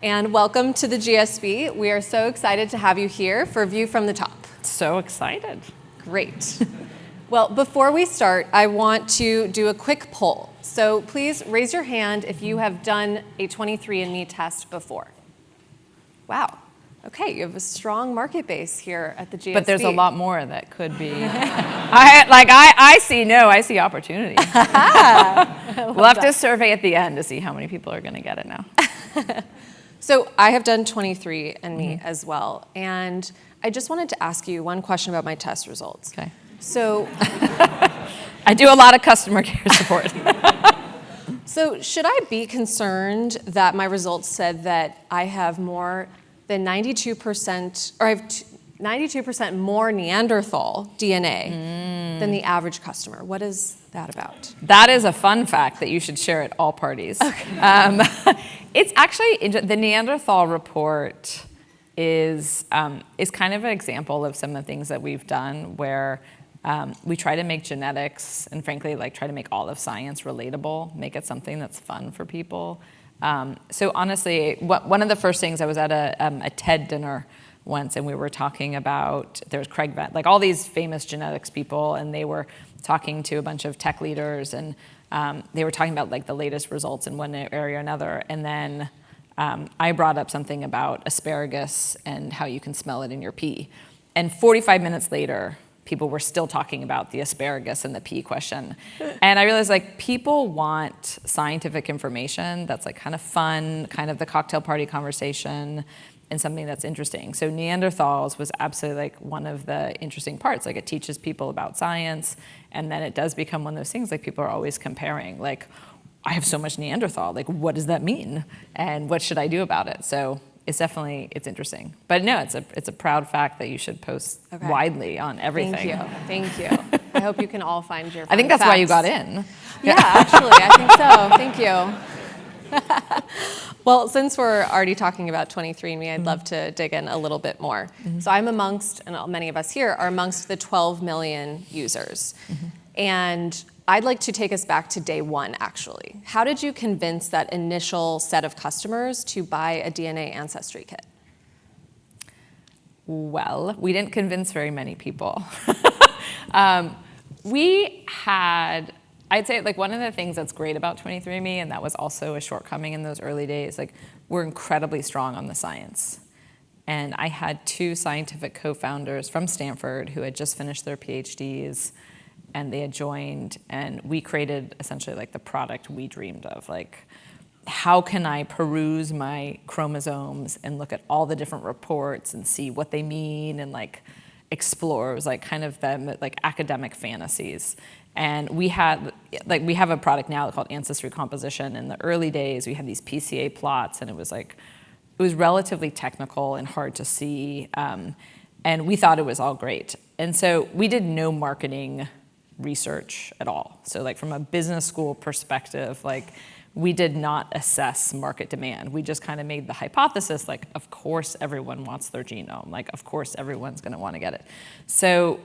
And welcome to the GSB. We are so excited to have you here for View from the Top. So excited. Great. Well, before we start, I want to do a quick poll. So please raise your hand if you have done a 23andMe test before. Wow. Okay, you have a strong market base here at the GSB. But there's a lot more that could be. I see opportunity. We'll have to survey at the end to see how many people are going to get it now. So I have done 23andMe as well, and I just wanted to ask you one question about my test results. Okay. So I do a lot of customer care support. So should I be concerned that my results said that I have more than 92%, or I have 92% more Neanderthal DNA than the average customer? What is that about? That is a fun fact that you should share at all parties. Okay. It's actually, the Neanderthal report is kind of an example of some of the things that we've done where we try to make genetics and frankly try to make all of science relatable, make it something that's fun for people. So honestly, one of the first things, I was at a TED dinner once and we were talking about, there was Craig Vent, all these famous genetics people, and they were talking to a bunch of tech leaders, and they were talking about the latest results in one area or another. And then I brought up something about asparagus and how you can smell it in your pee. And 45 minutes later, people were still talking about the asparagus and the pee question. And I realized people want scientific information that's kind of fun, kind of the cocktail party conversation, and something that's interesting. So Neanderthals was absolutely one of the interesting parts. It teaches people about science, and then it does become one of those things people are always comparing. I have so much Neanderthal, what does that mean? And what should I do about it? So it's interesting. But no, it's a proud fact that you should post widely on everything. Thank you. I hope you can all find your I think that's facts. why you got in. Yeah, actually, I think so. Thank you. Well, since we're already talking about 23andMe, I'd love to dig in a little bit more. So I'm amongst, and many of us here are amongst the 12 million users. And I'd like to take us back to day one, actually. How did you convince that initial set of customers to buy a DNA ancestry kit? Well, we didn't convince very many people. We had, I'd say one of the things that's great about 23andMe, and that was also a shortcoming in those early days, we're incredibly strong on the science. And I had two scientific co-founders from Stanford who had just finished their PhDs, and they had joined, and we created essentially the product we dreamed of. How can I peruse my chromosomes and look at all the different reports and see what they mean and explore? It was kind of them academic fantasies. And we have a product now called Ancestry Composition. In the early days, we had these PCA plots, and it was relatively technical and hard to see. And we thought it was all great. And so we did no marketing research at all. So from a business school perspective, we did not assess market demand. We just kind of made the hypothesis, of course everyone wants their genome. Of course everyone's going to want to get it. So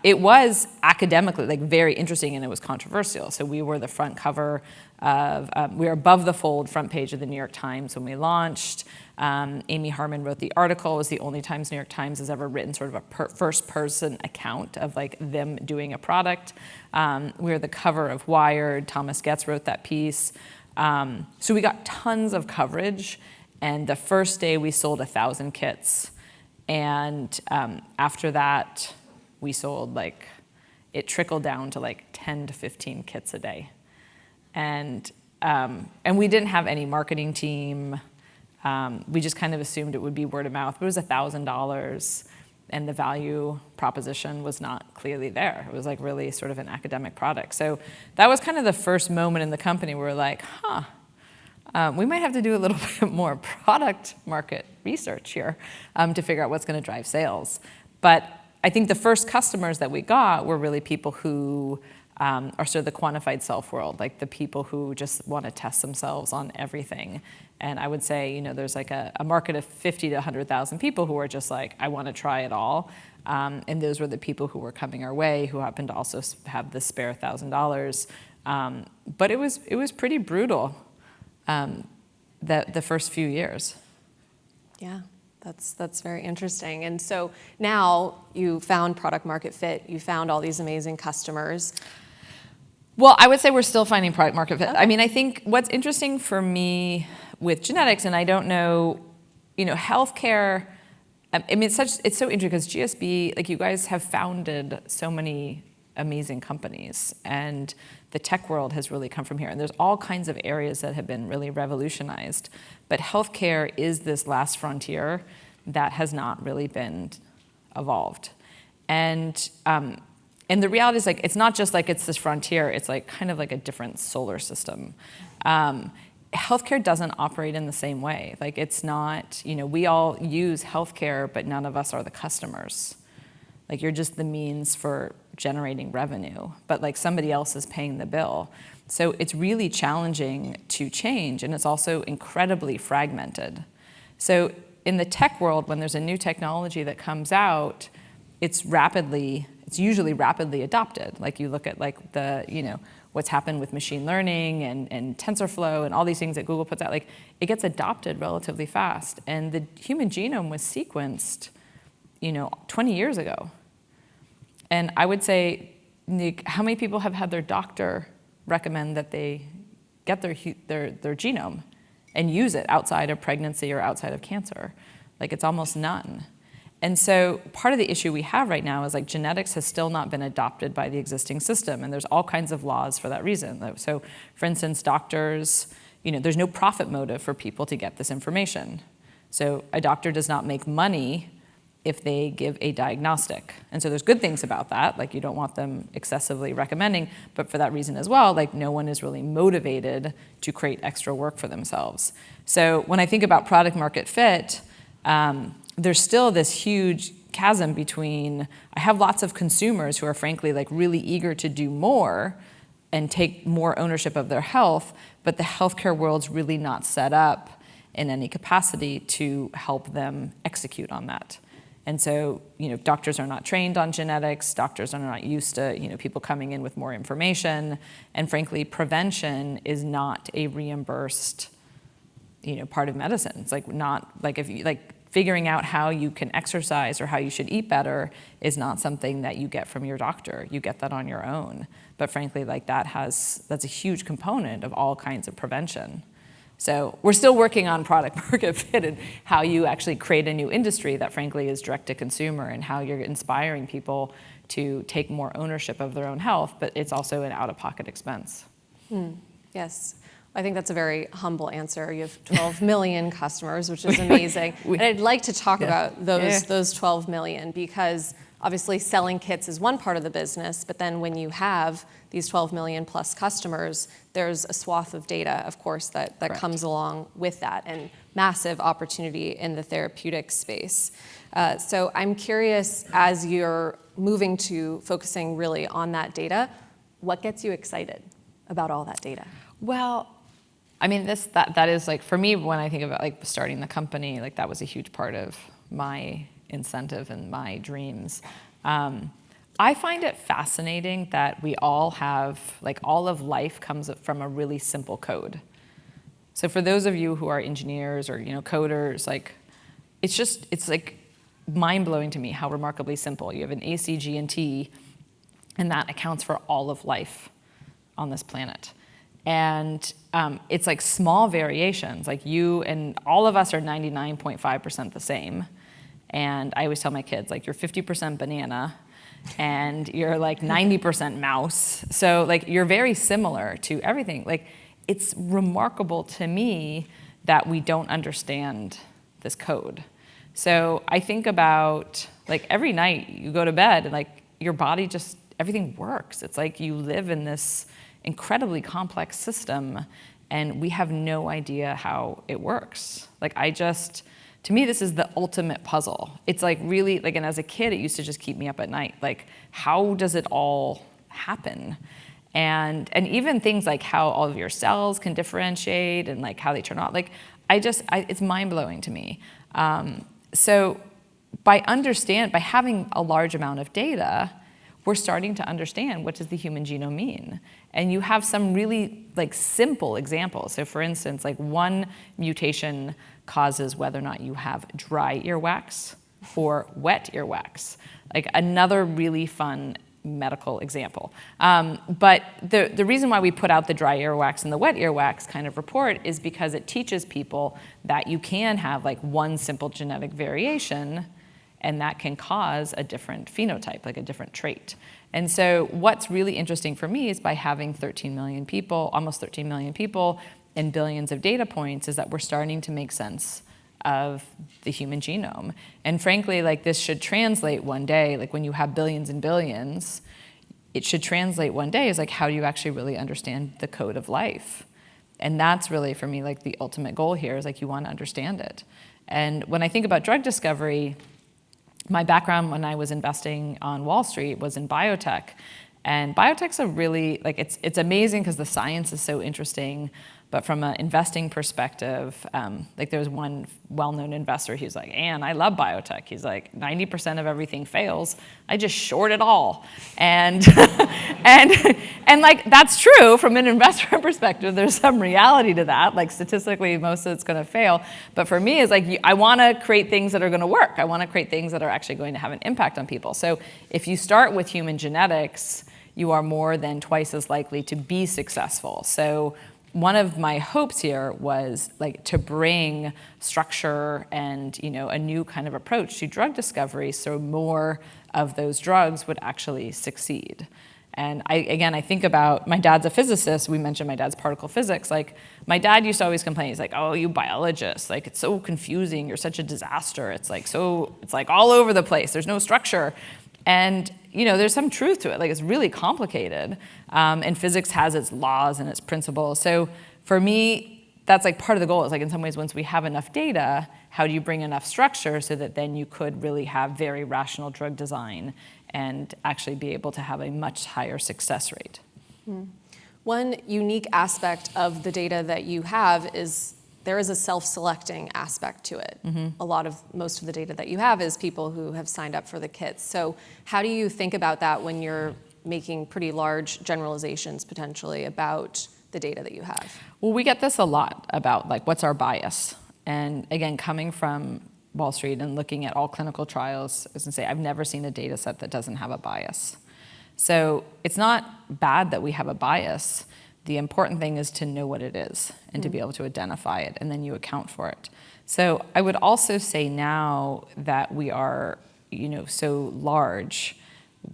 it was academically very interesting, and it was controversial. So we were the front cover of, we were above the fold front page of the New York Times when we launched. Amy Harmon wrote the article. It was the only New York Times has ever written sort of a first-person account of them doing a product. We were the cover of Wired. Thomas Getz wrote that piece. So we got tons of coverage, and the first day we sold 1,000 kits. And after that, we sold it trickled down to 10 to 15 kits a day. And we didn't have any marketing team. We just kind of assumed it would be word of mouth. It was $1,000, and the value proposition was not clearly there. It was really sort of an academic product. So that was kind of the first moment in the company where we're we might have to do a little bit more product market research here to figure out what's going to drive sales. But I think the first customers that we got were really people who are sort of the quantified self world, the people who just want to test themselves on everything. And I would say, there's a market of 50 to 100,000 people who are just I want to try it all. And those were the people who were coming our way, who happened to also have the spare $1,000. But it was pretty brutal. the first few years. Yeah, that's very interesting. And so now you found product market fit, you found all these amazing customers. Well, I would say we're still finding product market fit. Okay. I mean, I think what's interesting for me with genetics, and I don't know, healthcare, I mean, it's so interesting because GSB, like you guys have founded so many amazing companies, and the tech world has really come from here. And there's all kinds of areas that have been really revolutionized. But healthcare is this last frontier that has not really been evolved. And the reality is, like, it's not just like it's this frontier, it's like kind of like a different solar system. Healthcare doesn't operate in the same way. Like, it's not, we all use healthcare, but none of us are the customers. Like, you're just the means for generating revenue, but like somebody else is paying the bill. So it's really challenging to change, and it's also incredibly fragmented. So in the tech world, when there's a new technology that comes out, it's usually rapidly adopted. Like, you look at like the, what's happened with machine learning and TensorFlow and all these things that Google puts out, like, it gets adopted relatively fast. And the human genome was sequenced, 20 years ago. And I would say, Nick, how many people have had their doctor recommend that they get their genome and use it outside of pregnancy or outside of cancer? Like, it's almost none. And so part of the issue we have right now is, like, genetics has still not been adopted by the existing system, and there's all kinds of laws for that reason. So, for instance, doctors, there's no profit motive for people to get this information. So a doctor does not make money if they give a diagnostic. And so there's good things about that, like you don't want them excessively recommending, but for that reason as well, like, no one is really motivated to create extra work for themselves. So when I think about product market fit, there's still this huge chasm between, I have lots of consumers who are frankly like really eager to do more and take more ownership of their health, but the healthcare world's really not set up in any capacity to help them execute on that. And so, doctors are not trained on genetics, doctors are not used to, people coming in with more information, and frankly, prevention is not a reimbursed, part of medicine. It's like not, like if you, like, figuring out how you can exercise or how you should eat better is not something that you get from your doctor. You get that on your own. But frankly, like, that's a huge component of all kinds of prevention. So we're still working on product market fit and how you actually create a new industry that frankly is direct to consumer, and how you're inspiring people to take more ownership of their own health, but it's also an out-of-pocket expense. Yes. I think that's a very humble answer. You have 12 million customers, which is amazing. And I'd like to talk about those 12 million, because obviously selling kits is one part of the business, but then when you have these 12 million plus customers, there's a swath of data, of course, that comes along with that, and massive opportunity in the therapeutic space. So I'm curious, as you're moving to focusing really on that data, what gets you excited about all that data? Well, I mean, that is, like, for me, when I think about like starting the company, like, that was a huge part of my incentive and my dreams. I find it fascinating that we all have, like, all of life comes from a really simple code. So for those of you who are engineers or, coders, like, it's like mind-blowing to me how remarkably simple. You have an A, C, G, and T, and that accounts for all of life on this planet. And it's like small variations, like you and all of us are 99.5% the same. And I always tell my kids, like, you're 50% banana and you're like 90% mouse. So like, you're very similar to everything. Like, it's remarkable to me that we don't understand this code. So I think about, like, every night you go to bed and, like, your body just, everything works. It's like you live in this incredibly complex system and we have no idea how it works. Like, to me, this is the ultimate puzzle. It's like really, like, and as a kid, it used to just keep me up at night. Like, how does it all happen? And even things like how all of your cells can differentiate and like how they turn on. Like, it's mind blowing to me. So by having a large amount of data, we're starting to understand what does the human genome mean. And you have some really like simple examples. So for instance, like one mutation causes whether or not you have dry earwax or wet earwax. Like another really fun medical example. But the reason why we put out the dry earwax and the wet earwax kind of report is because it teaches people that you can have like one simple genetic variation, and that can cause a different phenotype, like a different trait. And so what's really interesting for me is by having 13 million people, almost 13 million people, and billions of data points, is that we're starting to make sense of the human genome. And frankly, like this should translate one day, like when you have billions and billions, it should translate one day as like, how do you actually really understand the code of life? And that's really, for me, like the ultimate goal here is like, you want to understand it. And when I think about drug discovery, my background when I was investing on Wall Street was in biotech. And biotech's a really, like it's amazing because the science is so interesting. But from an investing perspective, like there was one well-known investor, he was like, Anne, I love biotech. He's like, 90% of everything fails. I just short it all. And, and like, that's true from an investor perspective. There's some reality to that. Like statistically, most of it's going to fail. But for me, it's like, I want to create things that are going to work. I want to create things that are actually going to have an impact on people. So if you start with human genetics, you are more than twice as likely to be successful. So one of my hopes here was like to bring structure and a new kind of approach to drug discovery, so more of those drugs would actually succeed. And I think about, my dad's a physicist. We mentioned my dad's particle physics. Like my dad used to always complain. He's like, oh, you biologists, like it's so confusing. You're such a disaster. It's like all over the place. There's no structure. And there's some truth to it. Like it's really complicated, and physics has its laws and its principles. So for me, that's like part of the goal. Is like in some ways, once we have enough data, how do you bring enough structure so that then you could really have very rational drug design and actually be able to have a much higher success rate? One unique aspect of the data that you have is there is a self-selecting aspect to it. Most of the data that you have is people who have signed up for the kits. So how do you think about that when you're making pretty large generalizations potentially about the data that you have? Well, we get this a lot about like, what's our bias? And again, coming from Wall Street and looking at all clinical trials, I was gonna say, I've never seen a data set that doesn't have a bias. So it's not bad that we have a bias. The important thing is to know what it is and to be able to identify it, and then you account for it. So I would also say now that we are, so large,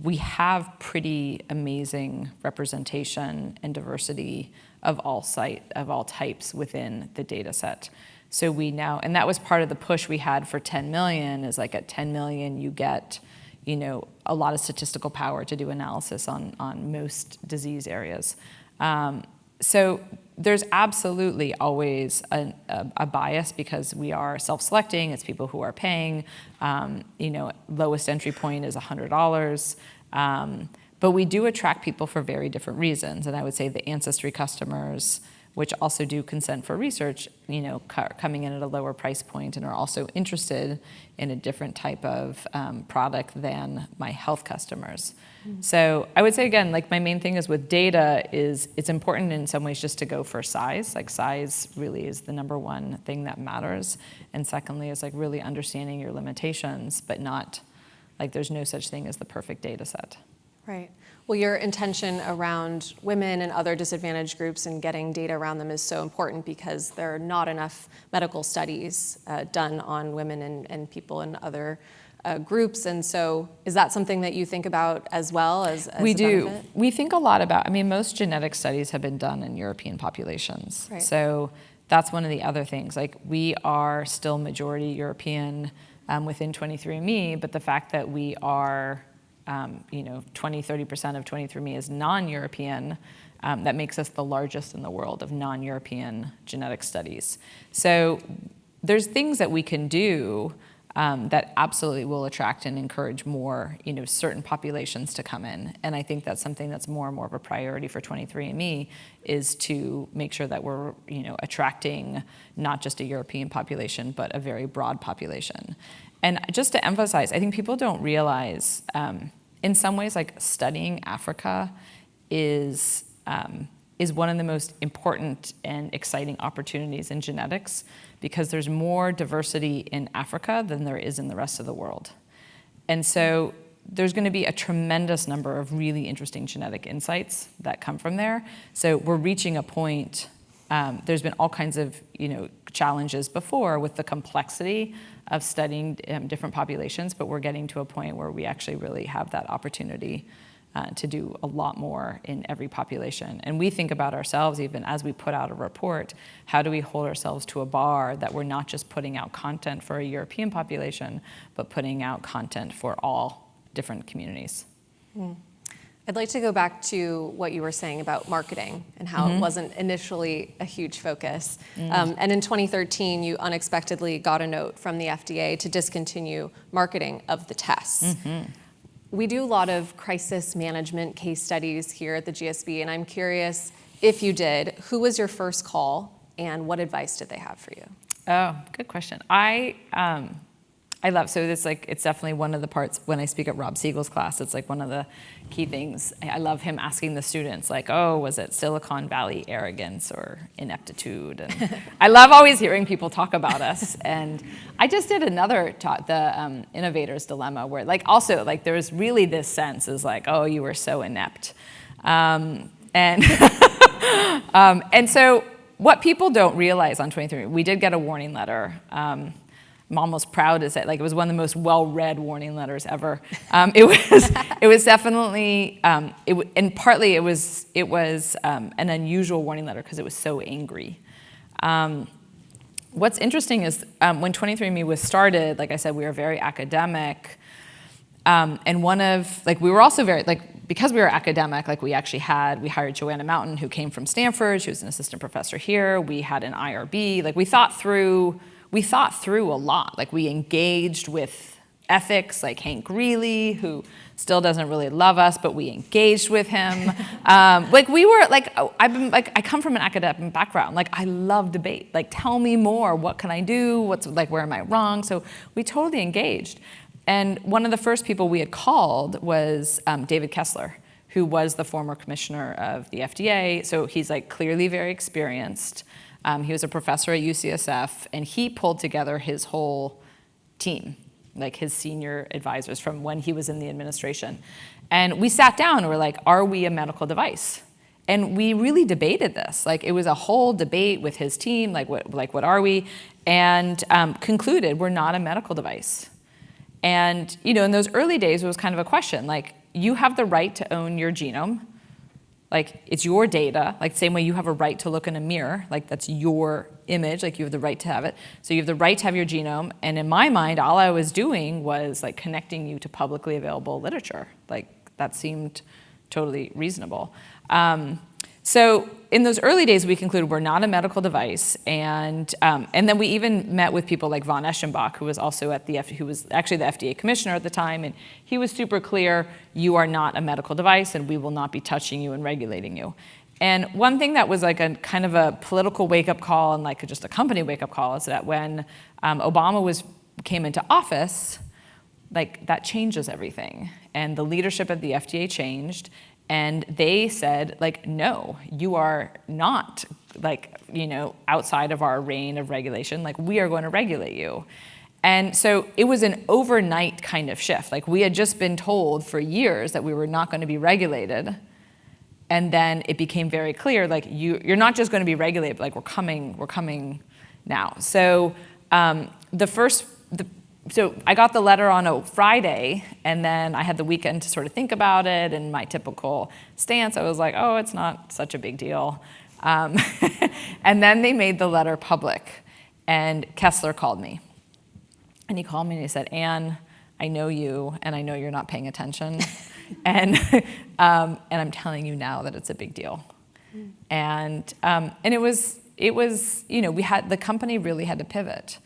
we have pretty amazing representation and diversity of all types within the data set. So we now, and that was part of the push we had for 10 million, is like at 10 million you get a lot of statistical power to do analysis on most disease areas. So there's absolutely always a bias because we are self-selecting. It's people who are paying. Lowest entry point is $100. But we do attract people for very different reasons. And I would say the ancestry customers, which also do consent for research, coming in at a lower price point and are also interested in a different type of product than my health customers. So I would say, again, like my main thing is with data is it's important in some ways just to go for size. Like size really is the number one thing that matters. And secondly is like really understanding your limitations, but not like there's no such thing as the perfect data set. Right. Well, your intention around women and other disadvantaged groups and getting data around them is so important because there are not enough medical studies done on women and people in other groups. And so is that something that you think about as well as we a do. benefit? We think a lot about, most genetic studies have been done in European populations. Right. So that's one of the other things. Like we are still majority European within 23andMe, but the fact that we are 20-30% of 23andMe is non-European, that makes us the largest in the world of non-European genetic studies. So there's things that we can do that absolutely will attract and encourage more, certain populations to come in. And I think that's something that's more and more of a priority for 23andMe is to make sure that we're, attracting not just a European population, but a very broad population. And just to emphasize, I think people don't realize, in some ways, like studying Africa is one of the most important and exciting opportunities in genetics, because there's more diversity in Africa than there is in the rest of the world. And so there's going to be a tremendous number of really interesting genetic insights that come from there. So we're reaching a point. There's been all kinds of challenges before with the complexity of studying different populations, but we're getting to a point where we actually really have that opportunity to do a lot more in every population. And we think about ourselves, even as we put out a report, how do we hold ourselves to a bar that we're not just putting out content for a European population, but putting out content for all different communities. I'd like to go back to what you were saying about marketing and how it wasn't initially a huge focus. And in 2013, you unexpectedly got a note from the FDA to discontinue marketing of the tests. We do a lot of crisis management case studies here at the GSB, and I'm curious, if you did, who was your first call and what advice did they have for you? Oh, good question. I love, so it's definitely one of the parts when I speak at Rob Siegel's class, it's like one of the key things. I love him asking the students, like, oh, was it Silicon Valley arrogance or ineptitude? And I love always hearing people talk about us. And I just did another talk, the Innovator's Dilemma, where also there's really this sense is like, oh, you were so inept. And so what people don't realize on 23, we did get a warning letter. I'm almost proud to say, it was one of the most well-read warning letters ever. It was definitely, and partly it was an unusual warning letter because it was so angry. What's interesting is when 23andMe was started, like I said, we were very academic, and we were also very, because we were academic, we hired Joanna Mountain, who came from Stanford. She was an assistant professor here. We had an IRB. We thought through a lot. We engaged with ethics, like Hank Greeley, who still doesn't really love us, but we engaged with him. I come from an academic background. I love debate. Tell me more. What can I do? Where am I wrong? So we totally engaged. And one of the first people we had called was David Kessler, who was the former commissioner of the FDA. So he's clearly very experienced. He was a professor at UCSF, and he pulled together his whole team, his senior advisors from when he was in the administration. And we sat down and were like, are we a medical device? And we really debated this. It was a whole debate with his team, what are we? And concluded we're not a medical device. And in those early days, it was kind of a question, you have the right to own your genome. It's your data, same way you have a right to look in a mirror, that's your image, you have the right to have it. So you have the right to have your genome, and in my mind, all I was doing was connecting you to publicly available literature. That seemed totally reasonable. So in those early days, we concluded we're not a medical device, and then we even met with people like von Eschenbach, who was also who was actually the FDA commissioner at the time, and he was super clear: you are not a medical device, and we will not be touching you and regulating you. And one thing that was a kind of a political wake-up call and just a company wake-up call is that when Obama came into office, that changes everything, and the leadership of the FDA changed. And they said, no, you are not, outside of our reign of regulation. We are going to regulate you. And so it was an overnight kind of shift. We had just been told for years that we were not going to be regulated. And then it became very clear, you're not just going to be regulated, we're coming now. So So I got the letter on a Friday, and then I had the weekend to sort of think about it, and my typical stance, I was like, oh, it's not such a big deal. And then they made the letter public, and Kessler called me. And he called me and he said, Anne, I know you, and I know you're not paying attention, and I'm telling you now that it's a big deal. And it was the company really had to pivot.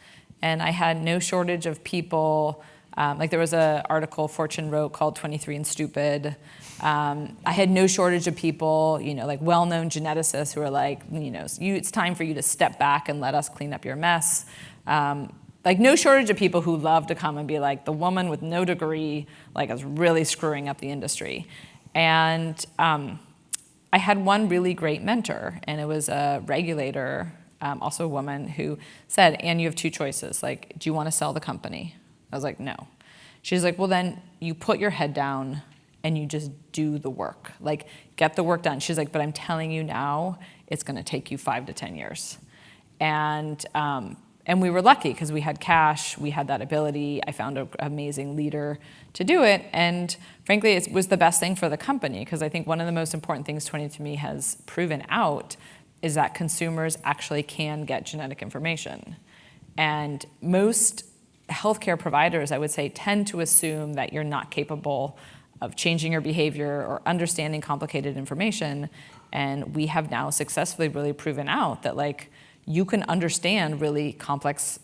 And I had no shortage of people, there was an article Fortune wrote called 23 and Stupid. I had no shortage of people, well-known geneticists who were it's time for you to step back and let us clean up your mess. like no shortage of people who love to come and be like, the woman with no degree, like, is really screwing up the industry. And I had one really great mentor, and it was a regulator, also a woman, who said, Anne, you have two choices. Like, do you want to sell the company? I was like, no. She's like, well, then you put your head down and you just do the work. Like, get the work done. She's like, but I'm telling you now, it's going to take you 5 to 10 years. And we were lucky because we had cash, we had that ability. I found an amazing leader to do it. And frankly, it was the best thing for the company, because I think one of the most important things 23andMe has proven out is that consumers actually can get genetic information. And most healthcare providers, I would say, tend to assume that you're not capable of changing your behavior or understanding complicated information. And we have now successfully really proven out that, like, you can understand really complex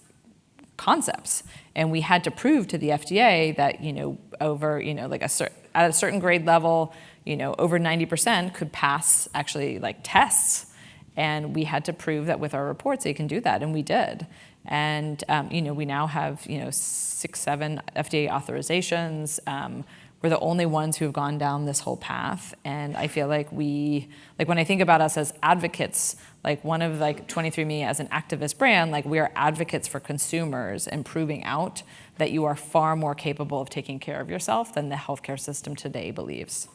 concepts. And we had to prove to the FDA that, over, like at a certain grade level, over 90% could pass actually like tests. And we had to prove that with our reports they can do that, and we did. And we now have 6, 7 FDA authorizations. We're the only ones who have gone down this whole path, and I feel like when I think about us as advocates, like one of 23andMe as an activist brand, like we are advocates for consumers and proving out that you are far more capable of taking care of yourself than the healthcare system today believes.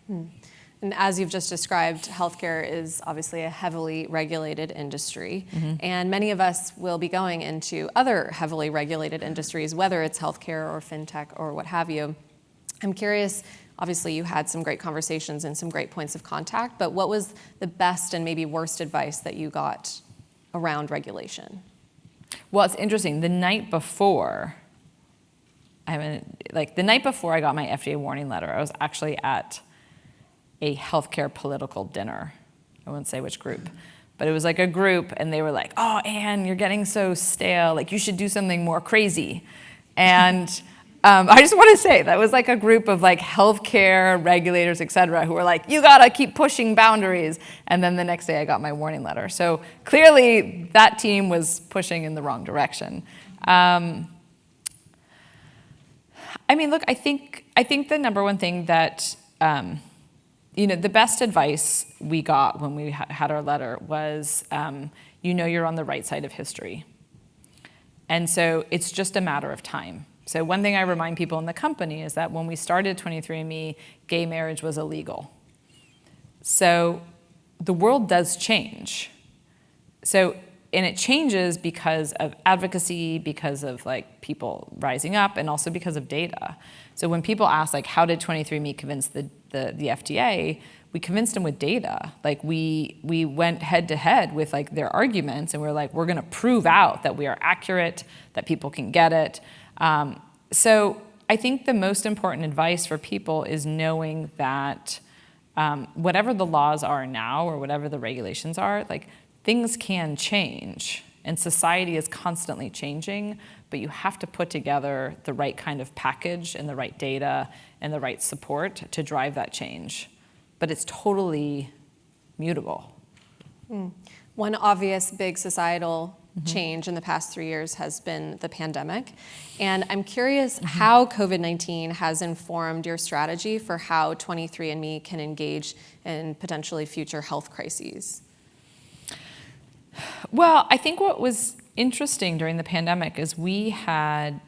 And as you've just described, healthcare is obviously a heavily regulated industry, and many of us will be going into other heavily regulated industries, whether it's healthcare or fintech or what have you. I'm curious, obviously you had some great conversations and some great points of contact, but what was the best and maybe worst advice that you got around regulation? Well, it's interesting. The night before I got my FDA warning letter, I was actually at a healthcare political dinner. I won't say which group, but it was like a group, and they were like, oh, Anne, you're getting so stale. Like, you should do something more crazy. And I just want to say that was like a group of like healthcare regulators, et cetera, who were like, you gotta keep pushing boundaries. And then the next day I got my warning letter. So clearly that team was pushing in the wrong direction. Look, I think the number one thing that, the best advice we got when we had our letter was, you're on the right side of history. And so it's just a matter of time. So one thing I remind people in the company is that when we started 23andMe, gay marriage was illegal. So the world does change. And it changes because of advocacy, because of like people rising up, and also because of data. So when people ask, like, how did 23andMe convince the FDA? We convinced them with data. Like, we went head to head with like their arguments, and we're like, we're going to prove out that we are accurate, that people can get it. So I think the most important advice for people is knowing that whatever the laws are now or whatever the regulations are, like, things can change, and society is constantly changing, but you have to put together the right kind of package and the right data and the right support to drive that change. But it's totally mutable. One obvious big societal change in the past 3 years has been the pandemic. And I'm curious how COVID-19 has informed your strategy for how 23andMe can engage in potentially future health crises. Well, I think what was interesting during the pandemic is we had,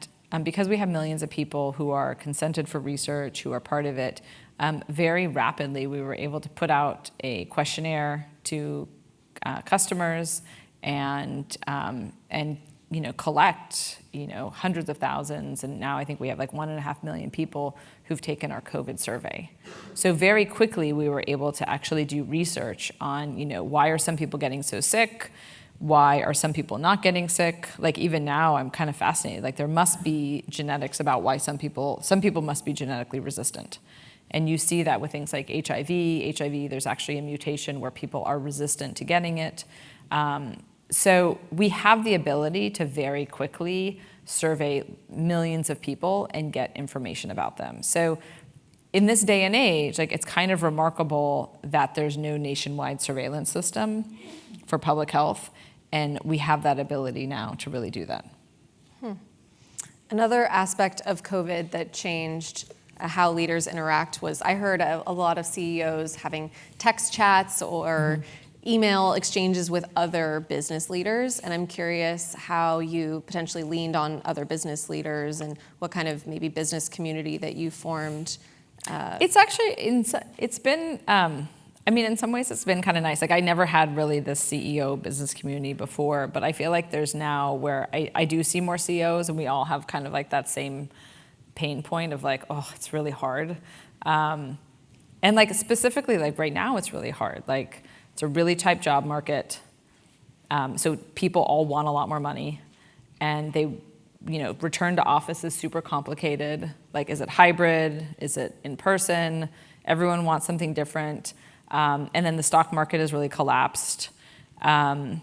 because we have millions of people who are consented for research, who are part of it, very rapidly we were able to put out a questionnaire to customers and collect hundreds of thousands, and now I think we have like 1.5 million people who've taken our COVID survey. So very quickly we were able to actually do research on why are some people getting so sick, why are some people not getting sick. Like, even now I'm kind of fascinated. Like, there must be genetics about why some people must be genetically resistant. And you see that with things like HIV. There's actually a mutation where people are resistant to getting it. So we have the ability to very quickly survey millions of people and get information about them. So in this day and age, like, it's kind of remarkable that there's no nationwide surveillance system for public health, and we have that ability now to really do that. Another aspect of COVID that changed how leaders interact was I heard a lot of CEOs having text chats or email exchanges with other business leaders. And I'm curious how you potentially leaned on other business leaders and what kind of maybe business community that you formed. It's actually, it's been, I mean, in some ways it's been kind of nice. Like I never had really the CEO business community before, but I feel like there's now where I do see more CEOs and we all have kind of like that same pain point of like, oh, it's really hard. And like specifically like right now it's really hard. Like it's a really tight job market. So people all want a lot more money and they, return to office is super complicated. Like, is it hybrid? Is it in person? Everyone wants something different. And then the stock market has really collapsed. And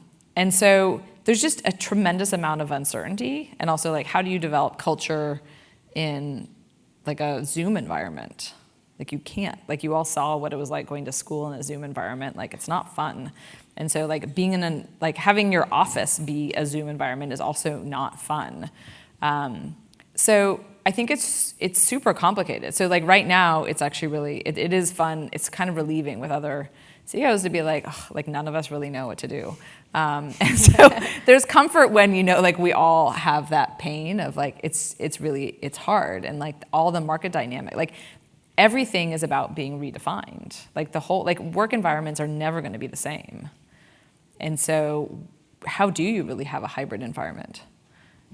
so there's just a tremendous amount of uncertainty. And also like, how do you develop culture in like a Zoom environment? Like you can't, like you all saw what it was like going to school in a Zoom environment. Like it's not fun. And so like being in like having your office be a Zoom environment is also not fun. So I think it's super complicated. So like right now it's actually really, it is fun. It's kind of relieving with other CEOs to be like, oh, like none of us really know what to do. And so there's comfort when, like we all have that pain of like, it's hard. And like all the market dynamic, like everything is about being redefined. Like the whole, like work environments are never going to be the same. And so how do you really have a hybrid environment?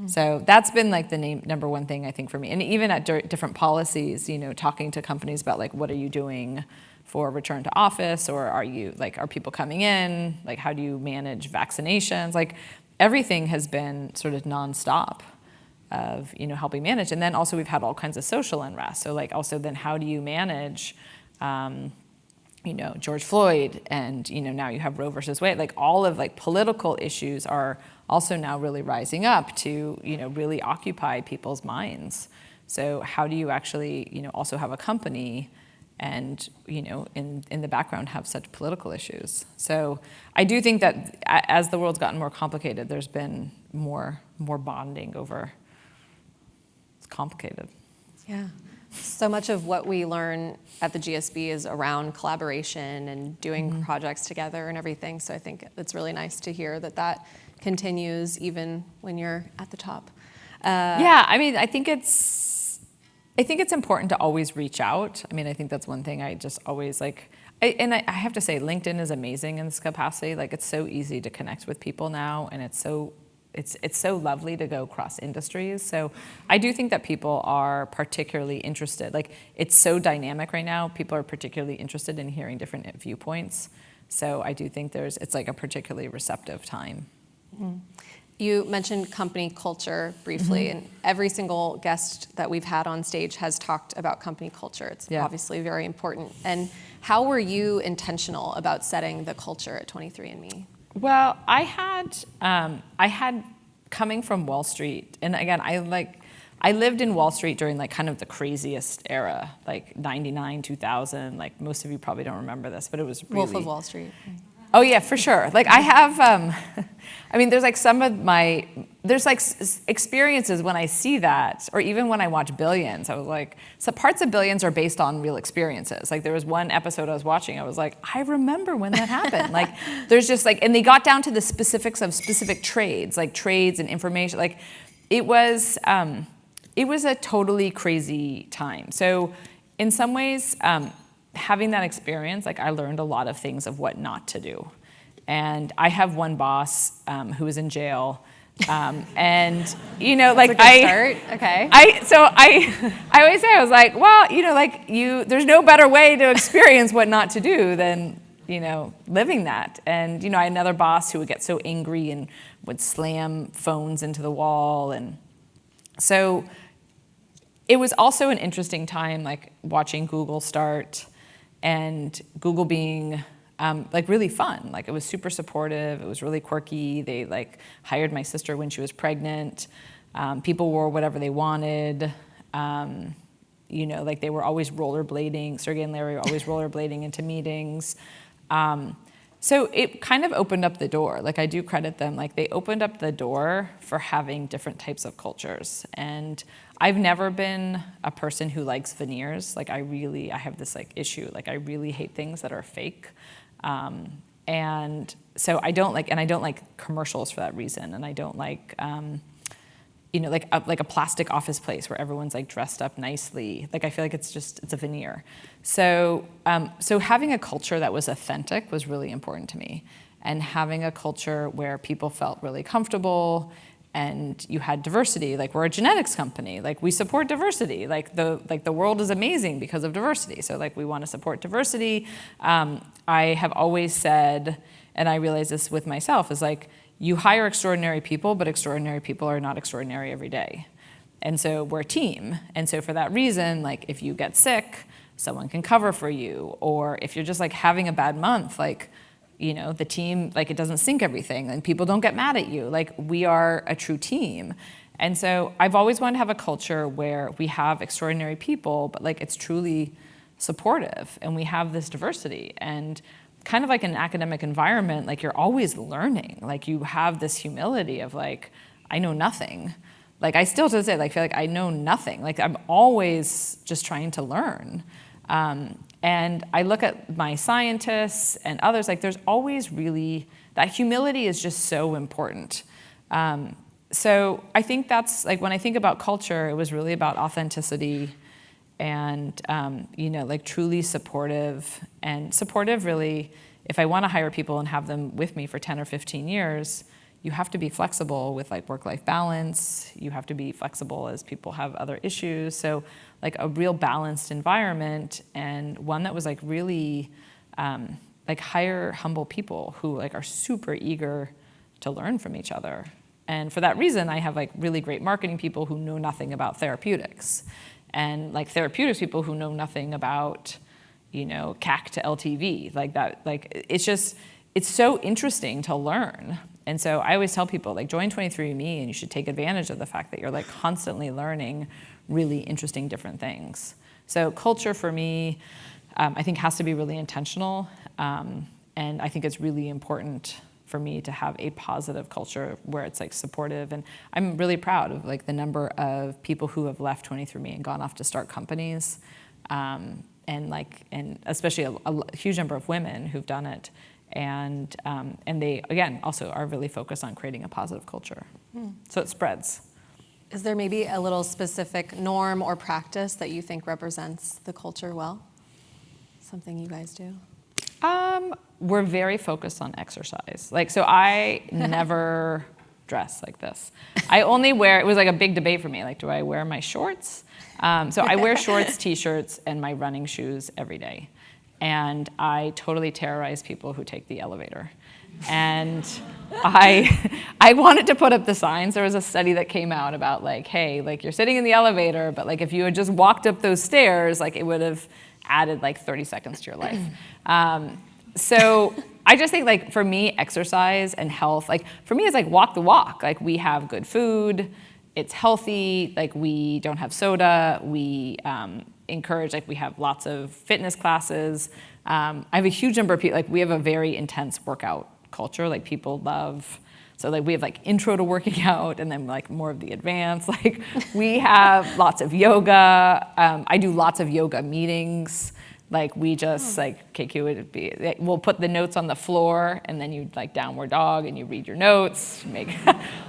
So that's been like the number one thing I think for me. And even at different policies, talking to companies about like, what are you doing for return to office? Or are people coming in? Like, how do you manage vaccinations? Like everything has been sort of nonstop of, helping manage. And then also we've had all kinds of social unrest. So like also then how do you manage, George Floyd and, now you have Roe versus Wade, like all of like political issues are also now really rising up to, really occupy people's minds. So how do you actually, also have a company and, in the background have such political issues? So I do think that as the world's gotten more complicated, there's been more bonding over, it's complicated. Yeah. So much of what we learn at the GSB is around collaboration and doing projects together and everything. So I think it's really nice to hear that continues even when you're at the top. Yeah, I mean, I think it's important to always reach out. I mean, I think that's one thing I just always like. I have to say, LinkedIn is amazing in this capacity. Like, it's so easy to connect with people now, and it's so lovely to go cross industries. So I do think that people are particularly interested. Like, it's so dynamic right now. People are particularly interested in hearing different viewpoints. So I do think it's like a particularly receptive time. Mm-hmm. You mentioned company culture briefly, and every single guest that we've had on stage has talked about company culture. It's obviously very important. And how were you intentional about setting the culture at 23andMe? Well, I had coming from Wall Street, and again, I lived in Wall Street during like kind of the craziest era, like 99, 2000. Like most of you probably don't remember this, but it was really Wolf of Wall Street. Oh yeah, for sure. Like I have, I mean, there's like there's like experiences when I see that, or even when I watch Billions, I was like, so parts of Billions are based on real experiences. Like there was one episode I was watching, I was like, I remember when that happened. Like there's just like, and they got down to the specifics of specific trades, like trades and information. Like it was a totally crazy time. So in some ways, having that experience, like I learned a lot of things of what not to do. And I have one boss who was in jail. And like That's a good start. Okay. I always say, I was like, well, there's no better way to experience what not to do than, living that. And, I had another boss who would get so angry and would slam phones into the wall. And so it was also an interesting time, like watching Google start and Google being like really fun. Like it was super supportive. It was really quirky. They like hired my sister when she was pregnant. People wore whatever they wanted. Like they were always rollerblading. Sergey and Larry were always rollerblading into meetings. So it kind of opened up the door. Like, I do credit them. Like, they opened up the door for having different types of cultures. And I've never been a person who likes veneers. Like, I have this like issue. Like, I really hate things that are fake. And so I don't like commercials for that reason. And I don't like, like a plastic office place where everyone's like dressed up nicely. Like, I feel like it's a veneer. So having a culture that was authentic was really important to me, and having a culture where people felt really comfortable, and you had diversity. Like, we're a genetics company. Like, we support diversity. Like the world is amazing because of diversity. So like, we want to support diversity. I have always said, and I realize this with myself, is like, you hire extraordinary people, but extraordinary people are not extraordinary every day. And so we're a team. And so for that reason, like, if you get sick, someone can cover for you. Or if you're just like having a bad month, like, the team, like, it doesn't sync everything and people don't get mad at you. Like, we are a true team. And so I've always wanted to have a culture where we have extraordinary people, but like, it's truly supportive and we have this diversity. And kind of like an academic environment, like, you're always learning. Like, you have this humility of like, I know nothing. Like, I still to this day, like, feel like I know nothing. Like, I'm always just trying to learn. And I look at my scientists and others, like, there's always really, that humility is just so important. So I think that's, like, when I think about culture, it was really about authenticity and, like, truly supportive. And supportive really, if I want to hire people and have them with me for 10 or 15 years, you have to be flexible with like work-life balance. You have to be flexible as people have other issues. So like a real balanced environment, and one that was like really like hire humble people who like are super eager to learn from each other. And for that reason, I have like really great marketing people who know nothing about therapeutics, and like therapeutics people who know nothing about, CAC to LTV, like that. Like, it's so interesting to learn. And so I always tell people, like, join 23andMe and you should take advantage of the fact that you're like constantly learning really interesting different things. So culture for me, I think has to be really intentional. And I think it's really important for me to have a positive culture where it's like supportive. And I'm really proud of like the number of people who have left 23andMe and gone off to start companies. And especially a huge number of women who've done it. And they, again, also are really focused on creating a positive culture. So it spreads. Is there maybe a little specific norm or practice that you think represents the culture well? Something you guys do? We're very focused on exercise. Like, so I never dress like this. I only wear, it was like a big debate for me, like, do I wear my shorts? So I wear shorts, t-shirts, and my running shoes every day. And I totally terrorize people who take the elevator. And I wanted to put up the signs. There was a study that came out about like, hey, like you're sitting in the elevator, but like if you had just walked up those stairs, like it would have added like 30 seconds to your life. So I just think like for me, exercise and health, like for me it's like walk the walk. Like we have good food, it's healthy, like we don't have soda, we encourage, like we have lots of fitness classes. I have a huge number of people, like we have a very intense workout culture, like people love, so like we have like intro to working out and then like more of the advanced, like we have lots of yoga. I do lots of yoga meetings. Like we just like, KQ would be, we'll put the notes on the floor and then you like downward dog and you read your notes,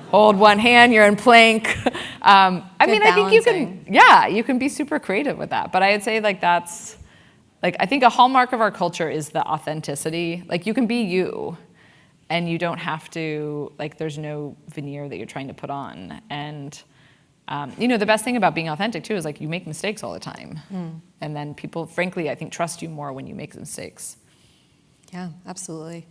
hold one hand, you're in plank. I mean, I think you can be super creative with that. But I would say like that's, like I think a hallmark of our culture is the authenticity. Like you can be you and you don't have to, like there's no veneer that you're trying to put on. And the best thing about being authentic too is like you make mistakes all the time. And then people, frankly, I think trust you more when you make mistakes. Yeah, absolutely.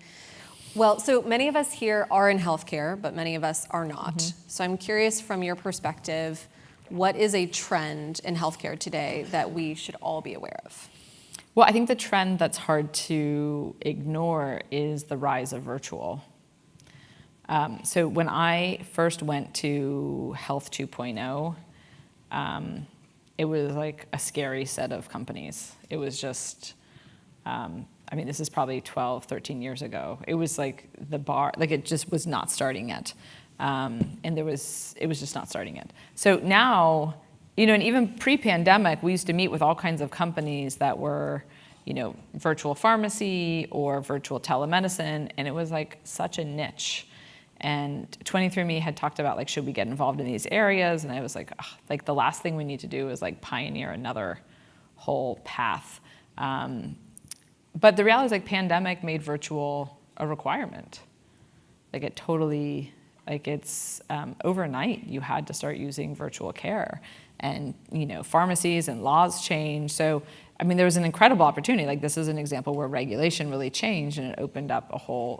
Well, so many of us here are in healthcare, but many of us are not. So I'm curious from your perspective, what is a trend in healthcare today that we should all be aware of? Well, I think the trend that's hard to ignore is the rise of virtual. So when I first went to Health 2.0, it was like a scary set of companies. It was just, I I mean, this is probably 12, 13 years ago. It was like the bar, like it just was not starting yet. And it was just not starting yet. So now, and even pre-pandemic, we used to meet with all kinds of companies that were, virtual pharmacy or virtual telemedicine, and it was like such a niche. And 23andMe had talked about like, should we get involved in these areas? And I was like, like the last thing we need to do is like pioneer another whole path. But the reality is like pandemic made virtual a requirement. Like it totally, like it's overnight you had to start using virtual care, and pharmacies and laws changed. So I mean, there was an incredible opportunity. Like this is an example where regulation really changed and it opened up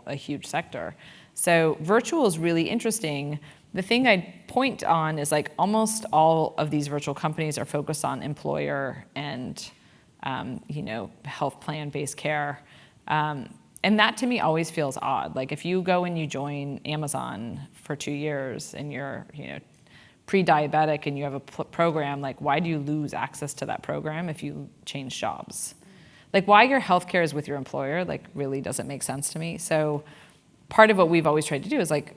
a huge sector. So virtual is really interesting. The thing I'd point on is like almost all of these virtual companies are focused on employer and health plan-based care. And that to me always feels odd. Like if you go and you join Amazon for 2 years and you're pre-diabetic and you have a program, like why do you lose access to that program if you change jobs? Like why your healthcare is with your employer, like really doesn't make sense to me. So part of what we've always tried to do is like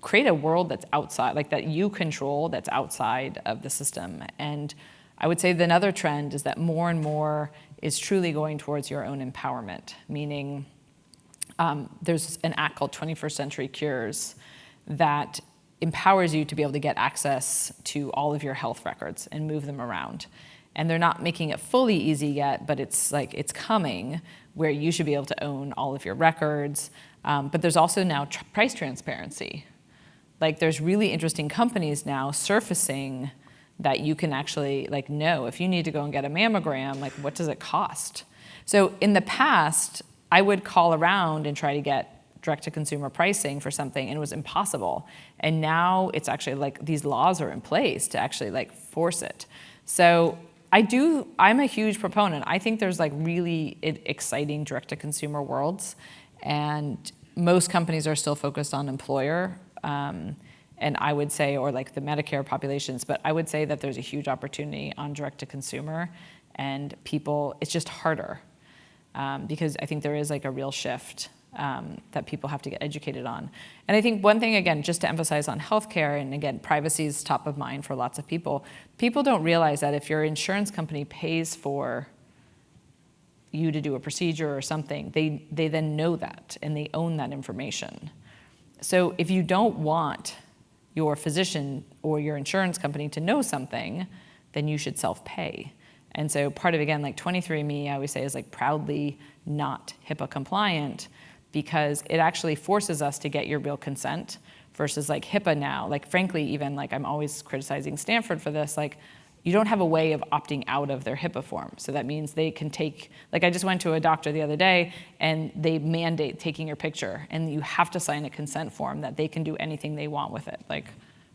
create a world that's outside, like that you control, that's outside of the system. And I would say another trend is that more and more is truly going towards your own empowerment, meaning there's an act called 21st Century Cures that empowers you to be able to get access to all of your health records and move them around. And they're not making it fully easy yet, but it's coming, where you should be able to own all of your records. But there's also now price transparency. Like there's really interesting companies now surfacing that you can actually like know if you need to go and get a mammogram, like what does it cost? So in the past, I would call around and try to get direct-to-consumer pricing for something, and it was impossible. And now it's actually like these laws are in place to actually like force it. So I'm a huge proponent. I think there's like really exciting direct-to-consumer worlds, and most companies are still focused on employer, and I would say, or like the Medicare populations, but I would say that there's a huge opportunity on direct-to-consumer, and people, it's just harder, because I think there is like a real shift that people have to get educated on. And I think one thing, again, just to emphasize on healthcare, and again, privacy is top of mind for lots of people. People don't realize that if your insurance company pays for you to do a procedure or something, they then know that, and they own that information. So if you don't want your physician or your insurance company to know something, then you should self-pay. And so part of, again, like 23andMe, I always say, is like proudly not HIPAA compliant, because it actually forces us to get your real consent versus like HIPAA now. Like frankly, even like I'm always criticizing Stanford for this, like you don't have a way of opting out of their HIPAA form. So that means they can take, like I just went to a doctor the other day and they mandate taking your picture, and you have to sign a consent form that they can do anything they want with it. Like,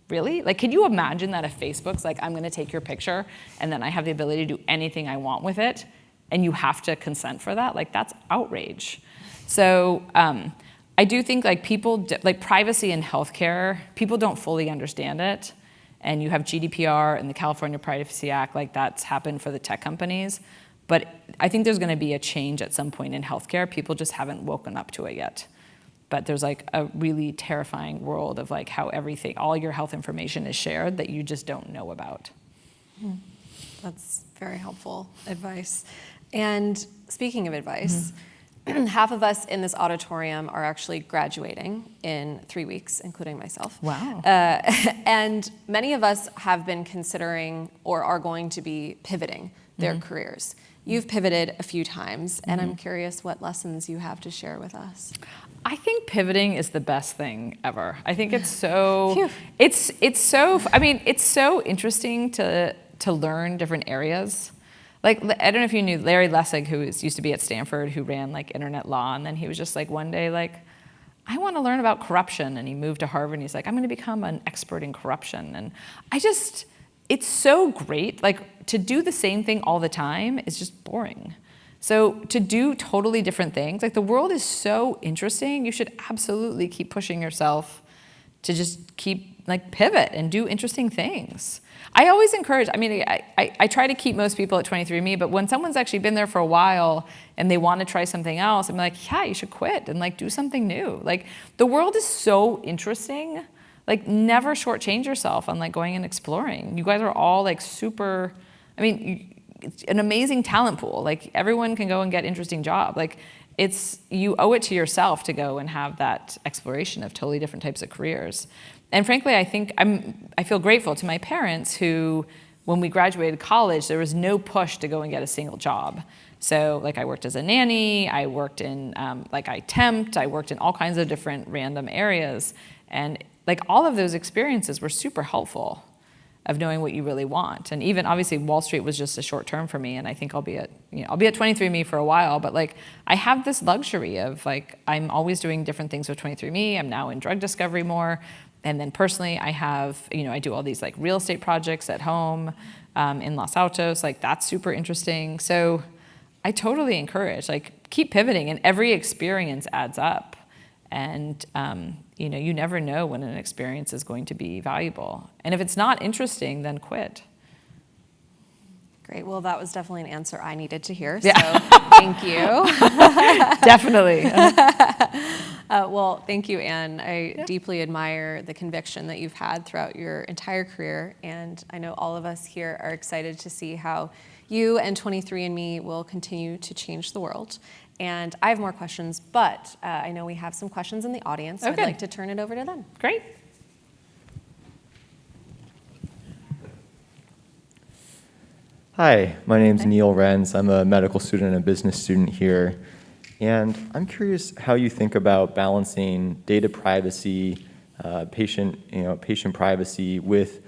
really? Like, can you imagine that if Facebook's like, I'm gonna take your picture and then I have the ability to do anything I want with it, and you have to consent for that? Like, that's outrage. So I do think like people, like privacy in healthcare, people don't fully understand it. And you have GDPR and the California Privacy Act, like that's happened for the tech companies. But I think there's gonna be a change at some point in healthcare. People just haven't woken up to it yet. But there's like a really terrifying world of like how everything, all your health information is shared that you just don't know about. That's very helpful advice. And speaking of advice, half of us in this auditorium are actually graduating in 3 weeks, including myself. Wow. And many of us have been considering or are going to be pivoting their careers. You've pivoted a few times, and I'm curious what lessons you have to share with us. I think pivoting is the best thing ever. I think it's so, it's so interesting to learn different areas. Like, I don't know if you knew Larry Lessig, who used to be at Stanford, who ran like internet law, and then he was just like one day like, I want to learn about corruption, and he moved to Harvard, and he's like, I'm going to become an expert in corruption. And it's so great. Like, to do the same thing all the time is just boring. So to do totally different things, like the world is so interesting, you should absolutely keep pushing yourself to just keep like pivot and do interesting things. I always encourage, I mean, I try to keep most people at 23andMe, but when someone's actually been there for a while and they want to try something else, I'm like, yeah, you should quit and like do something new. Like the world is so interesting. Like never shortchange yourself on like going and exploring. You guys are all like super, I mean, it's an amazing talent pool. Like everyone can go and get interesting job. Like you owe it to yourself to go and have that exploration of totally different types of careers. And frankly, I feel grateful to my parents who, when we graduated college, there was no push to go and get a single job. So like I worked as a nanny, I worked in, I temped, I worked in all kinds of different random areas. And like all of those experiences were super helpful of knowing what you really want. And even obviously Wall Street was just a short term for me, and I think I'll be at 23andMe for a while, but like I have this luxury of like I'm always doing different things with 23andMe. I'm now in drug discovery more. And then personally, I have, I do all these like real estate projects at home in Los Altos. Like that's super interesting. So I totally encourage, like keep pivoting, and every experience adds up. And you never know when an experience is going to be valuable. And if it's not interesting, then quit. Great. Well, that was definitely an answer I needed to hear. Yeah. So thank you. Definitely. Well, thank you, Anne. I deeply admire the conviction that you've had throughout your entire career. And I know all of us here are excited to see how you and 23andMe will continue to change the world. And I have more questions, but I know we have some questions in the audience, so Okay. I'd like to turn it over to them. Great. Hi, my name's Neil Renz. I'm a medical student and a business student here. And I'm curious how you think about balancing data privacy, patient privacy with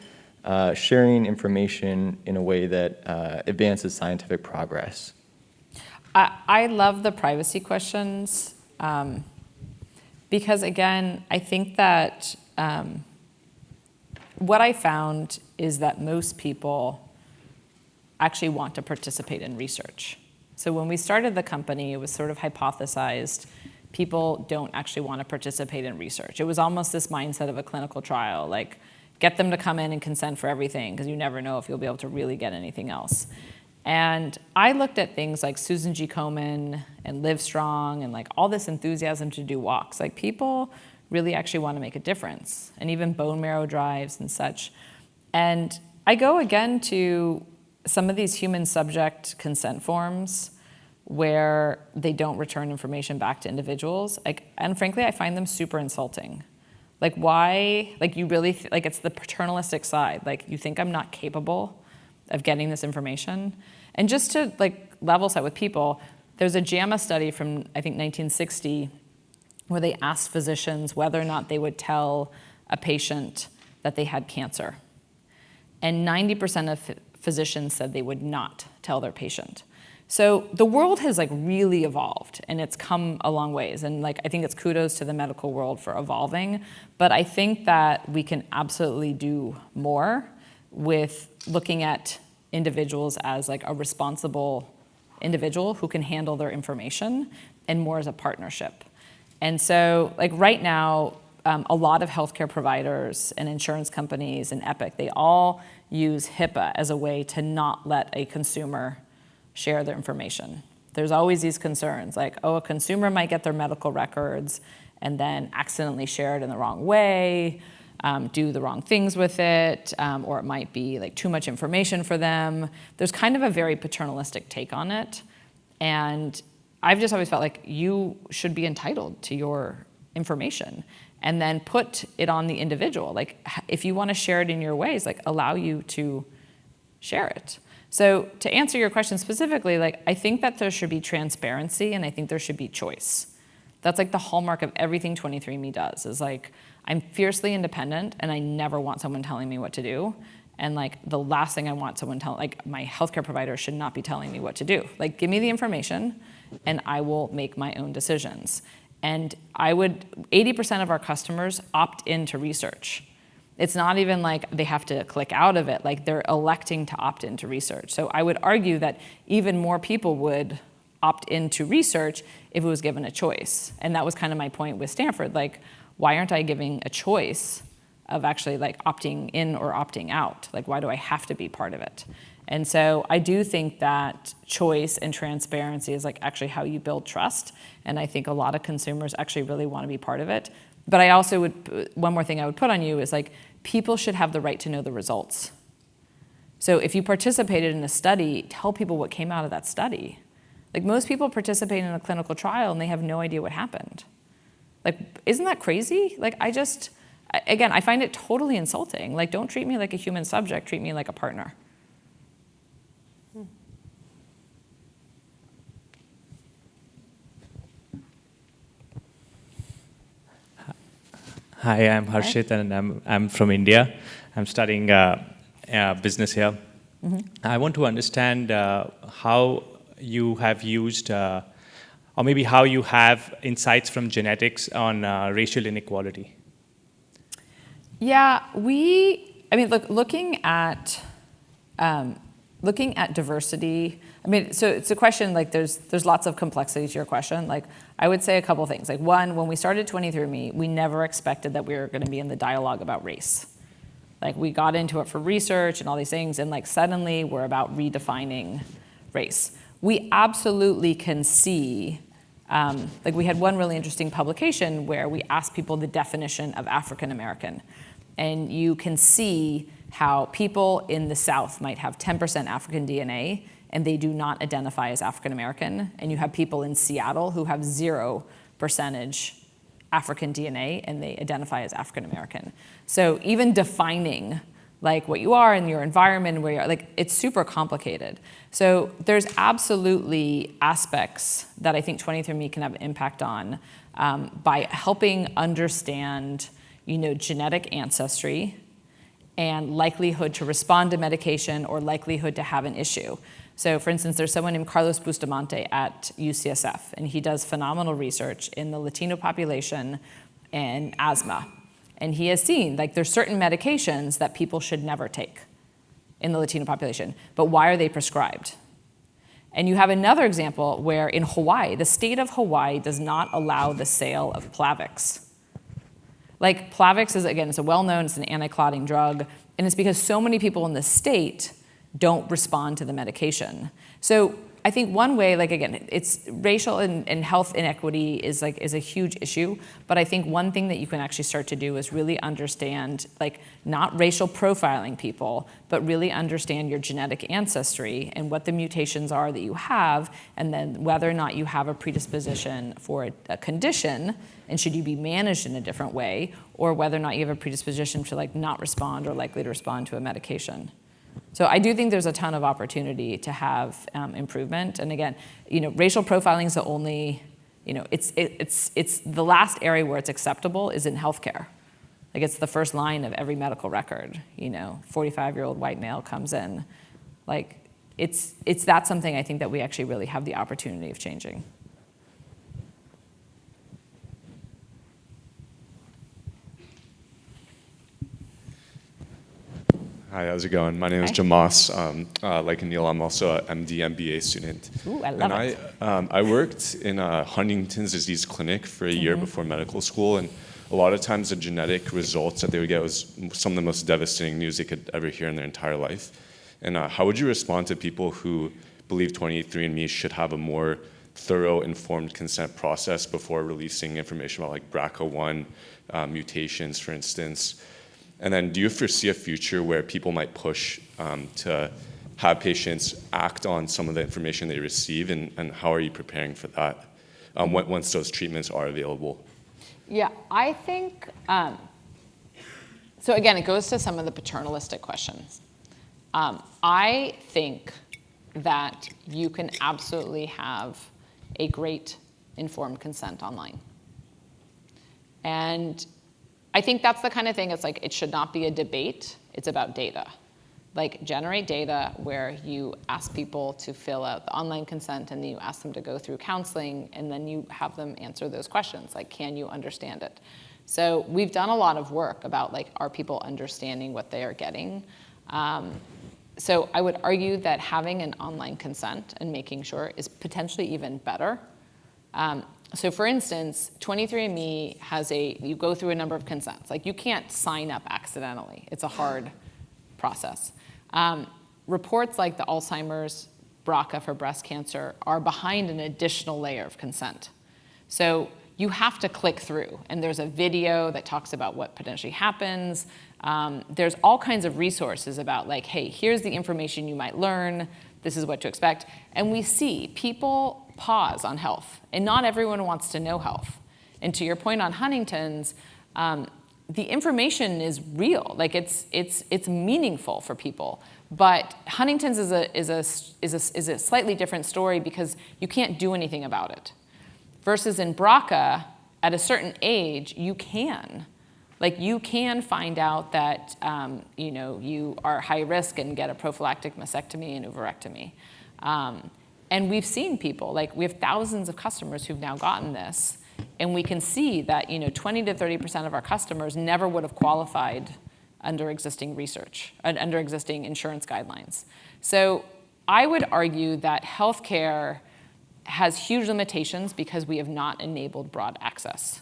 sharing information in a way that advances scientific progress. I love the privacy questions because, again, I think that what I found is that most people actually want to participate in research. So when we started the company, it was sort of hypothesized people don't actually want to participate in research. It was almost this mindset of a clinical trial, like get them to come in and consent for everything because you never know if you'll be able to really get anything else. And I looked at things like Susan G. Komen and Livestrong and like all this enthusiasm to do walks. Like people really actually want to make a difference, and even bone marrow drives and such. And I go again to some of these human subject consent forms where they don't return information back to individuals. And frankly, I find them super insulting. Like why, like you really, like it's the paternalistic side. Like you think I'm not capable of getting this information? And just to like level set with people, there's a JAMA study from I think 1960 where they asked physicians whether or not they would tell a patient that they had cancer. And 90% of physicians said they would not tell their patient. So the world has like really evolved, and it's come a long ways. And like I think it's kudos to the medical world for evolving. But I think that we can absolutely do more with looking at individuals as like a responsible individual who can handle their information, and more as a partnership. And so like right now, a lot of healthcare providers and insurance companies and Epic, they all use HIPAA as a way to not let a consumer share their information. There's always these concerns like, oh, a consumer might get their medical records and then accidentally share it in the wrong way, do the wrong things with it, or it might be like too much information for them. There's kind of a very paternalistic take on it. And I've just always felt like you should be entitled to your information, and then put it on the individual. Like if you want to share it in your ways, like allow you to share it. So to answer your question specifically, like I think that there should be transparency, and I think there should be choice. That's like the hallmark of everything 23andMe does, is like I'm fiercely independent and I never want someone telling me what to do. And like the last thing I want someone telling, like my healthcare provider should not be telling me what to do. Like give me the information and I will make my own decisions. And 80% of our customers opt into research. It's not even like they have to click out of it, like they're electing to opt into research. So I would argue that even more people would opt into research if it was given a choice. And that was kind of my point with Stanford, like why aren't I giving a choice of actually like opting in or opting out. Like, why do I have to be part of it? And so I do think that choice and transparency is like actually how you build trust. And I think a lot of consumers actually really want to be part of it. But I also would, one more thing I would put on you is like, people should have the right to know the results. So if you participated in a study, tell people what came out of that study. Like, most people participate in a clinical trial and they have no idea what happened. Like, isn't that crazy? Like, again, I find it totally insulting. Like, don't treat me like a human subject, treat me like a partner. Hi, I'm Harshit, and I'm from India. I'm studying business here. Mm-hmm. I want to understand how you have used, or maybe how you have insights from genetics on racial inequality. Yeah, looking at diversity. I mean, so it's a question, like there's lots of complexity to your question. Like, I would say a couple things. Like, one, when we started 23andMe, we never expected that we were going to be in the dialogue about race. Like, we got into it for research and all these things, and like suddenly we're about redefining race. We absolutely can see, like, we had one really interesting publication where we asked people the definition of African American. And you can see how people in the South might have 10% African DNA, and they do not identify as African American. And you have people in Seattle who have 0% African DNA, and they identify as African American. So even defining like what you are in your environment, where you're, like, it's super complicated. So there's absolutely aspects that I think 23andMe can have an impact on by helping understand, genetic ancestry and likelihood to respond to medication or likelihood to have an issue. So for instance, there's someone named Carlos Bustamante at UCSF, and he does phenomenal research in the Latino population and asthma. And he has seen, like, there's certain medications that people should never take in the Latino population, but why are they prescribed? And you have another example where in Hawaii, the state of Hawaii does not allow the sale of Plavix. Like, Plavix is, again, it's a well-known, it's an anti-clotting drug, and it's because so many people in the state don't respond to the medication. So I think one way, like, again, it's racial and health inequity is a huge issue, but I think one thing that you can actually start to do is really understand, like, not racial profiling people, but really understand your genetic ancestry and what the mutations are that you have, and then whether or not you have a predisposition for a condition, and should you be managed in a different way, or whether or not you have a predisposition to, like, not respond or likely to respond to a medication. So I do think there's a ton of opportunity to have improvement. And again, racial profiling is the only, it's the last area where it's acceptable is in healthcare. Like, it's the first line of every medical record. 45-year-old white male comes in. Like, that's something I think that we actually really have the opportunity of changing. Hi, how's it going? My name is Jamas. Like Anil, I'm also an MD MBA student. Ooh, I love it. I worked in a Huntington's disease clinic for a year before medical school, and a lot of times the genetic results that they would get was some of the most devastating news they could ever hear in their entire life. And how would you respond to people who believe 23andMe should have a more thorough, informed consent process before releasing information about, like, BRCA1 mutations, for instance? And then do you foresee a future where people might push to have patients act on some of the information they receive, and how are you preparing for that once those treatments are available? Yeah, I think, so again, it goes to some of the paternalistic questions. I think that you can absolutely have a great informed consent online. And I think that's the kind of thing, it's like, it should not be a debate, it's about data. Like, generate data where you ask people to fill out the online consent, and then you ask them to go through counseling, and then you have them answer those questions, like, can you understand it? So we've done a lot of work about, like, are people understanding what they are getting? So I would argue that having an online consent and making sure is potentially even better. So for instance, 23andMe has you go through a number of consents. Like you can't sign up accidentally. It's a hard process. Reports like the Alzheimer's, BRCA for breast cancer are behind an additional layer of consent. So you have to click through, and there's a video that talks about what potentially happens. There's all kinds of resources about like, hey, here's the information you might learn. This is what to expect. And we see people pause on health, and not everyone wants to know health. And to your point on Huntington's, the information is real, like it's meaningful for people. But Huntington's is a slightly different story because you can't do anything about it. Versus in BRCA, at a certain age, you can. Like you can find out that you are high risk and get a prophylactic mastectomy and oophorectomy. And we've seen people, like we have thousands of customers who've now gotten this, and we can see that 20 to 30% of our customers never would have qualified under existing research, under existing insurance guidelines. So I would argue that healthcare has huge limitations because we have not enabled broad access.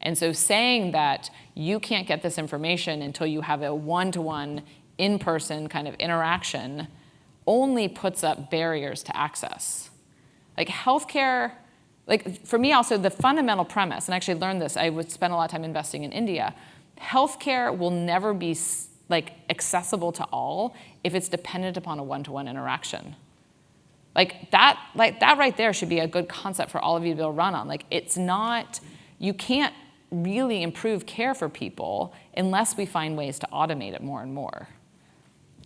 And so saying that you can't get this information until you have a one-to-one, in-person kind of interaction only puts up barriers to access. Like healthcare, like for me also the fundamental premise, and I actually learned this, I would spend a lot of time investing in India, healthcare will never be like accessible to all if it's dependent upon a one-to-one interaction. Like that right there should be a good concept for all of you to be able to run on. Like it's not, you can't really improve care for people unless we find ways to automate it more and more.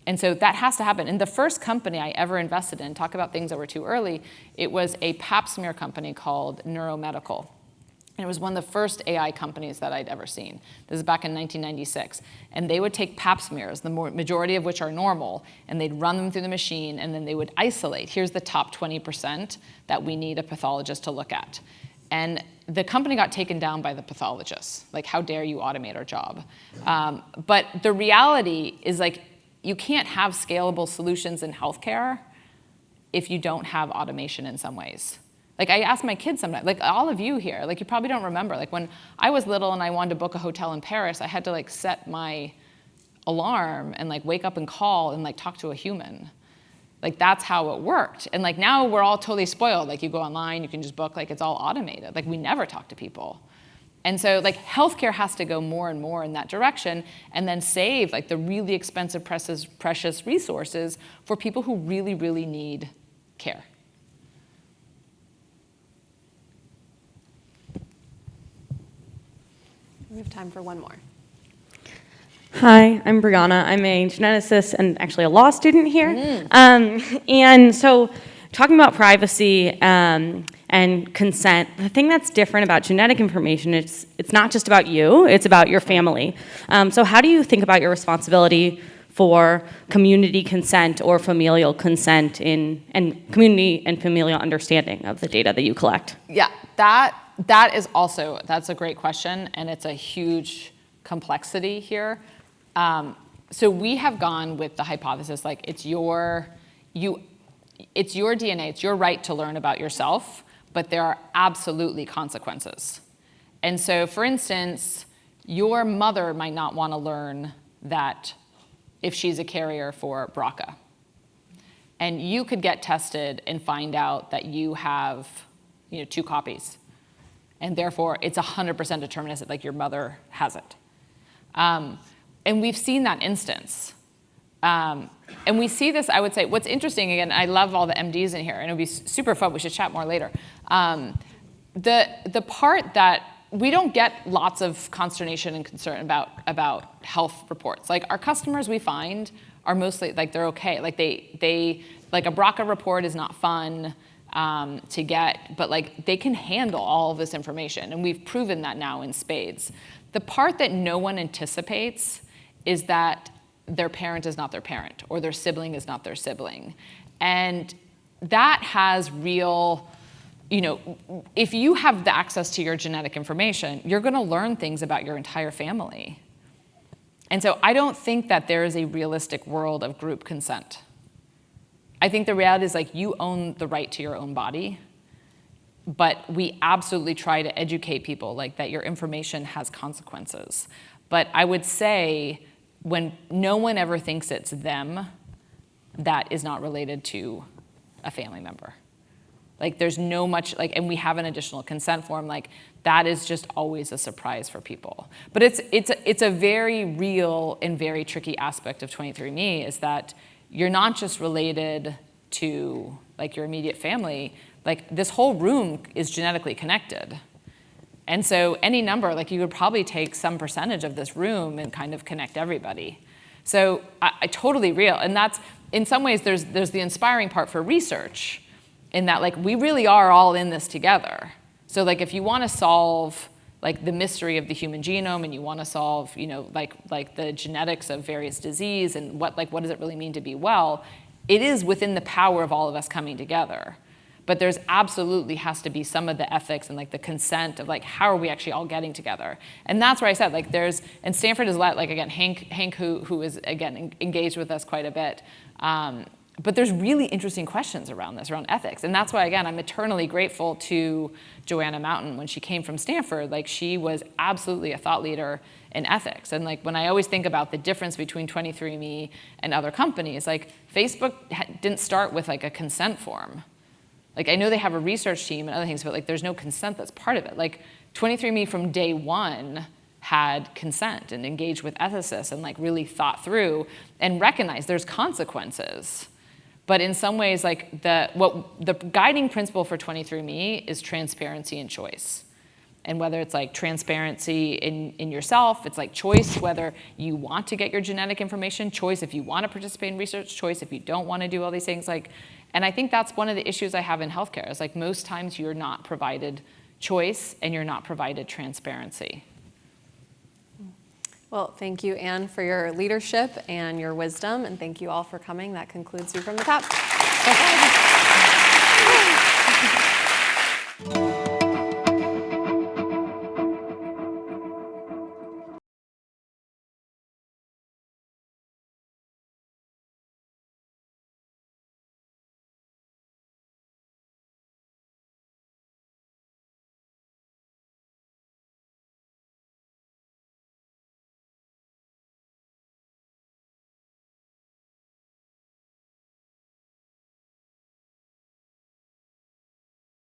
And so that has to happen. And the first company I ever invested in, talk about things that were too early, it was a pap smear company called Neuromedical. And it was one of the first AI companies that I'd ever seen. This is back in 1996. And they would take pap smears, the majority of which are normal, and they'd run them through the machine, and then they would isolate. Here's the top 20% that we need a pathologist to look at. And the company got taken down by the pathologists. Like, how dare you automate our job? But the reality is, like, you can't have scalable solutions in healthcare if you don't have automation in some ways. Like I ask my kids sometimes, like all of you here, like you probably don't remember, like when I was little and I wanted to book a hotel in Paris, I had to like set my alarm and like wake up and call and like talk to a human. Like that's how it worked. And like now we're all totally spoiled. Like you go online, you can just book, like it's all automated. Like we never talk to people. And so like healthcare has to go more and more in that direction and then save like the really expensive, precious resources for people who really, really need care. We have time for one more. Hi, I'm Brianna. I'm a geneticist and actually a law student here. And so talking about privacy and consent, the thing that's different about genetic information is it's not just about you, it's about your family. So how do you think about your responsibility for community consent or familial consent and community and familial understanding of the data that you collect? Yeah, that is also, that's a great question, and it's a huge complexity here. So we have gone with the hypothesis, like it's your DNA, it's your right to learn about yourself, but there are absolutely consequences. And so, for instance, your mother might not want to learn that if she's a carrier for BRCA. And you could get tested and find out that you have 2 copies. And therefore, it's 100% deterministic, like your mother has it. And we've seen that instance. And we see this, I would say, what's interesting, again, I love all the MDs in here, and it would be super fun, we should chat more later. The part that we don't get lots of consternation and concern about health reports. Like our customers we find are mostly, like they're okay. Like they like a BRCA report is not fun to get, but like they can handle all of this information, and we've proven that now in spades. The part that no one anticipates is that their parent is not their parent, or their sibling is not their sibling. And that has real, if you have the access to your genetic information, you're gonna learn things about your entire family. And so I don't think that there is a realistic world of group consent. I think the reality is like you own the right to your own body. but we absolutely try to educate people like that your information has consequences. But I would say when no one ever thinks it's them, that is not related to a family member. Like there's no much, like, and we have an additional consent form, like that is just always a surprise for people. But it's a very real and very tricky aspect of 23andMe is that you're not just related to like your immediate family, like this whole room is genetically connected. And so any number, like you could probably take some percentage of this room and kind of connect everybody. So I totally real, and that's, in some ways there's the inspiring part for research in that like we really are all in this together. So like if you want to solve like the mystery of the human genome and you want to solve, you know, like the genetics of various disease and what does it really mean to be well, it is within the power of all of us coming together. But there's absolutely has to be some of the ethics and like the consent of like how are we actually all getting together. And that's where I said like there's, and Stanford is like again Hank who is again engaged with us quite a bit. But there's really interesting questions around this, around ethics. And that's why, again, I'm eternally grateful to Joanna Mountain. When she came from Stanford, like she was absolutely a thought leader in ethics. And like when I always think about the difference between 23andMe and other companies, like Facebook didn't start with like a consent form. Like I know they have a research team and other things, but like there's no consent that's part of it. Like 23andMe from day one had consent and engaged with ethicists and like really thought through and recognized there's consequences. But in some ways, like the guiding principle for 23andMe is transparency and choice. And whether it's like transparency in yourself, it's like choice, whether you want to get your genetic information, choice if you want to participate in research, choice if you don't want to do all these things. Like, and I think that's one of the issues I have in healthcare is like most times you're not provided choice and you're not provided transparency. Well, thank you, Anne, for your leadership and your wisdom, and thank you all for coming. That concludes You from the Top.